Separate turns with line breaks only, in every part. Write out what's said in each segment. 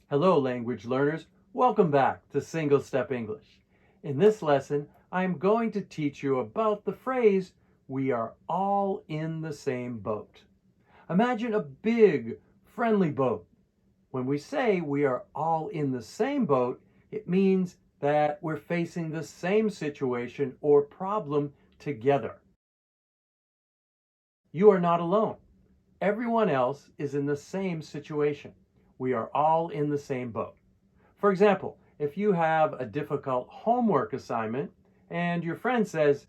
Hello, language learners. Welcome back to Single Step English. In this lesson, I'm going to teach you about the phrase, we are all in the same boat. Imagine a big, friendly boat. When we say we are all in the same boat, it means that we're facing the same situation or problem together. You are not alone. Everyone else is in the same situation. We are all in the same boat. For example, if you have a difficult homework assignment and your friend says,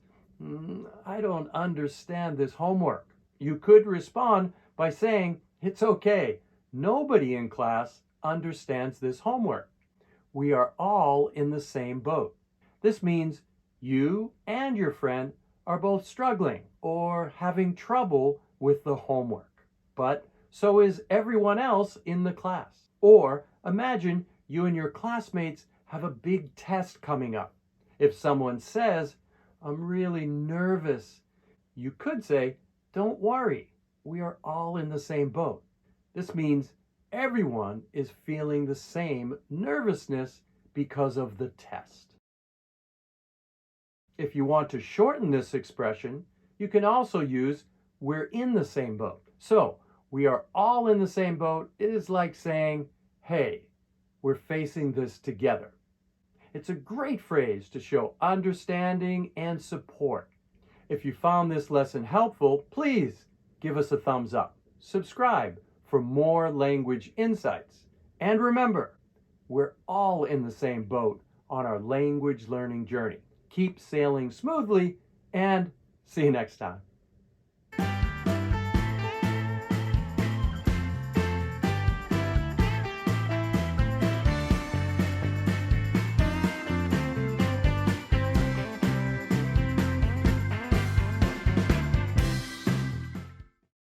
I don't understand this homework, you could respond by saying, it's okay. Nobody in class understands this homework. We are all in the same boat. This means you and your friend are both struggling or having trouble with the homework. But so is everyone else in the class. Or imagine you and your classmates have a big test coming up. If someone says, I'm really nervous, you could say, don't worry, we are all in the same boat. This means everyone is feeling the same nervousness because of the test. If you want to shorten this expression, you can also use we're in the same boat. So, we are all in the same boat. It is like saying, hey, we're facing this together. It's a great phrase to show understanding and support. If you found this lesson helpful, please give us a thumbs up. Subscribe for more language insights. And remember, we're all in the same boat on our language learning journey. Keep sailing smoothly and see you next time.